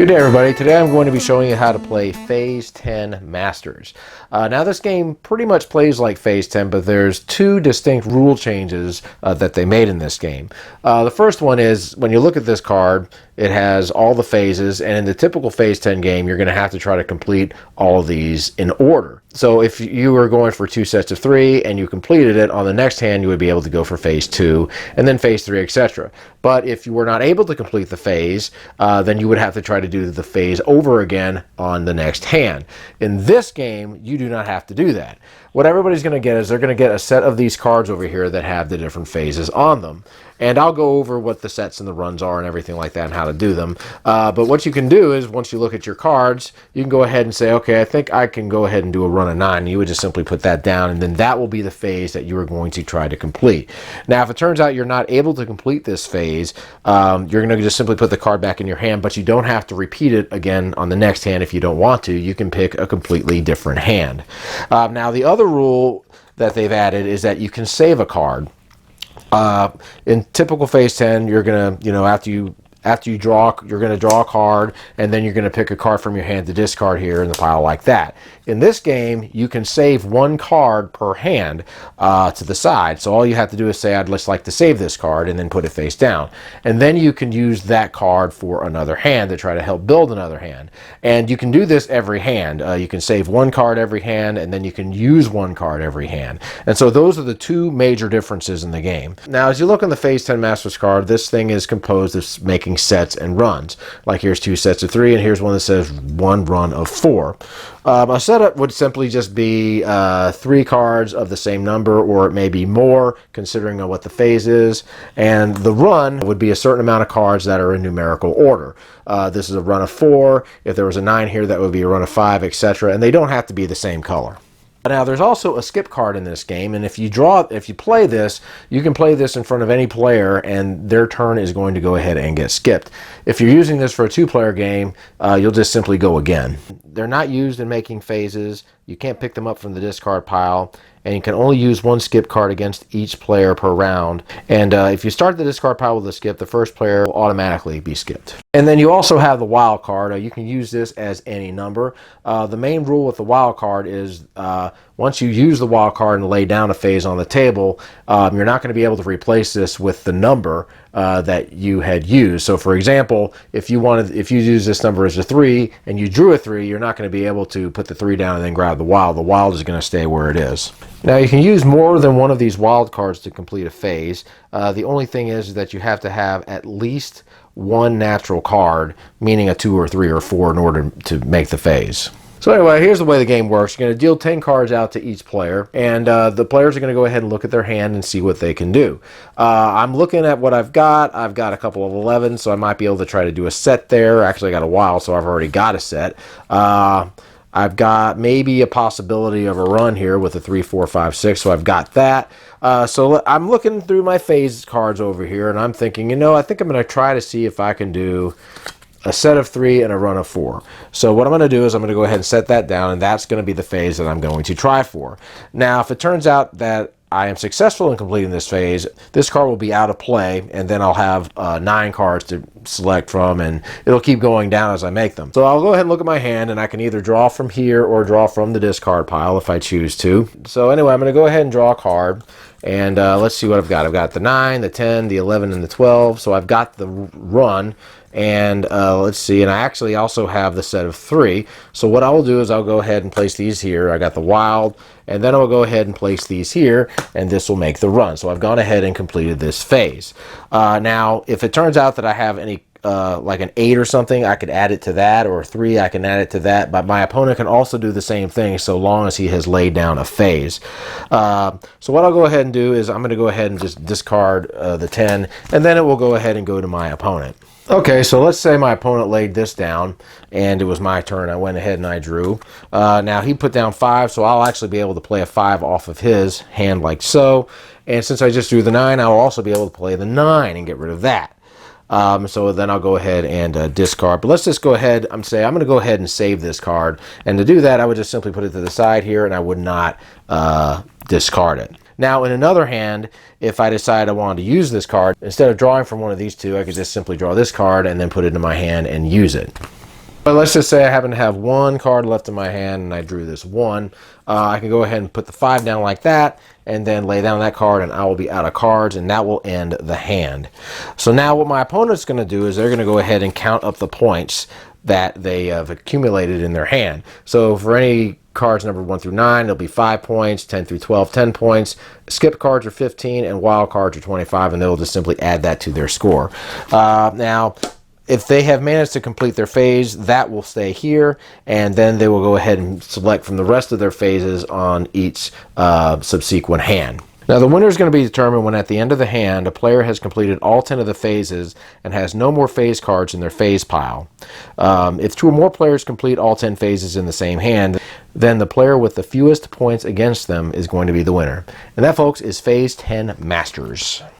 Good day, everybody. Today I'm going to be showing you how to play Phase 10 Masters. Now this game pretty much plays like Phase 10, but there's two distinct rule changes that they made in this game. The first one is when you look at this card, it has all the phases, and in the typical Phase 10 game, you're going to have to try to complete all of these in order. So if you were going for 2 sets of 3 and you completed it, on the next hand you would be able to go for Phase 2 and then Phase 3, etc. But if you were not able to complete the phase, then you would have to try to do the phase over again on the next hand. In this game, you do not have to do that. What everybody's going to get is they're going to get a set of these cards over here that have the different phases on them. And I'll go over what the sets and the runs are and everything like that and how to do them. But what you can do is once you look at your cards, you can go ahead and say, okay, I think I can go ahead and do a run of 9. You would just simply put that down, and then that will be the phase that you are going to try to complete. Now, if it turns out you're not able to complete this phase, you're going to just simply put the card back in your hand, but you don't have to repeat it again on the next hand if you don't want to. You can pick a completely different hand. Now, the other rule that they've added is that you can save a card. In typical Phase 10, you're gonna, after you draw, you're going to draw a card, and then you're going to pick a card from your hand to discard here in the pile like that. In this game, you can save one card per hand to the side. So all you have to do is say, I'd just like to save this card, and then put it face down. And then you can use that card for another hand to try to help build another hand. And you can do this every hand. You can save one card every hand, and then you can use one card every hand. And so those are the two major differences in the game. Now, as you look on the Phase 10 Masters card, this thing is composed of making sets and runs. Like here's 2 sets of 3, and here's one that says 1 run of 4. A setup would simply just be 3 cards of the same number, or it may be more considering what the phase is, and the run would be a certain amount of cards that are in numerical order. This is a run of 4. If there was a 9 here, that would be a run of 5, etc., and they don't have to be the same color. Now, there's also a skip card in this game, and if you play this, you can play this in front of any player, and their turn is going to go ahead and get skipped. If you're using this for a 2-player game, you'll just simply go again. They're not used in making phases. You can't pick them up from the discard pile, and you can only use 1 skip card against each player per round. And if you start the discard pile with a skip, the first player will automatically be skipped. And then you also have the wild card. You can use this as any number. The main rule with the wild card is once you use the wild card and lay down a phase on the table, you're not going to be able to replace this with the number that you had used. So for example, if you use this number as a 3 and you drew a 3, you're not going to be able to put the 3 down and then grab the wild. The wild is going to stay where it is. Now, you can use more than one of these wild cards to complete a phase. The only thing is that you have to have at least 1 natural card, meaning a 2 or 3 or 4, in order to make the phase. So anyway, here's the way the game works. You're going to deal 10 cards out to each player, and the players are going to go ahead and look at their hand and see what they can do. I'm looking at what I've got. I've got a couple of 11s, so I might be able to try to do a set there. Actually, I got a wild, so I've already got a set. I've got maybe a possibility of a run here with a 3, 4, 5, 6, so I've got that. So I'm looking through my phase cards over here, and I'm thinking, I think I'm going to try to see if I can do a set of 3 and a run of 4. So what I'm going to do is I'm going to go ahead and set that down, and that's going to be the phase that I'm going to try for. Now, if it turns out that I am successful in completing this phase, this card will be out of play, and then I'll have 9 cards to select from, and it'll keep going down as I make them. So I'll go ahead and look at my hand, and I can either draw from here or draw from the discard pile if I choose to. So anyway, I'm going to go ahead and draw a card, and let's see what I've got. I've got the 9, the 10, the 11, and the 12, so I've got the run. And let's see, and I actually also have the set of 3. So what I will do is I'll go ahead and place these here. I got the wild, and then I'll go ahead and place these here, and this will make the run. So I've gone ahead and completed this phase. Now, if it turns out that I have any like an 8 or something, I could add it to that, or a 3, I can add it to that, but my opponent can also do the same thing so long as he has laid down a phase. So what I'll go ahead and do is I'm going to go ahead and just discard the 10, and then it will go ahead and go to my opponent. Okay, so let's say my opponent laid this down, and it was my turn. I went ahead and I drew. Now, he put down 5, so I'll actually be able to play a 5 off of his hand like so. And since I just drew the 9, I'll also be able to play the 9 and get rid of that. So then I'll go ahead and discard. But let's just go ahead and say I'm going to go ahead and save this card. And to do that, I would just simply put it to the side here, and I would not discard it. Now, in another hand, if I decide I wanted to use this card, instead of drawing from one of these two, I could just simply draw this card and then put it in my hand and use it. But let's just say I happen to have one card left in my hand and I drew this one. I can go ahead and put the 5 down like that and then lay down that card, and I will be out of cards, and that will end the hand. So now what my opponent's going to do is they're going to go ahead and count up the points that they have accumulated in their hand. So for any cards numbered 1 through 9, it'll be 5 points, 10 through 12, 10 points. Skip cards are 15, and wild cards are 25, and they'll just simply add that to their score. Now, if they have managed to complete their phase, that will stay here, and then they will go ahead and select from the rest of their phases on each subsequent hand. Now, the winner is going to be determined when at the end of the hand, a player has completed all 10 of the phases and has no more phase cards in their phase pile. If 2 or more players complete all 10 phases in the same hand, then the player with the fewest points against them is going to be the winner. And that, folks, is Phase 10 Masters.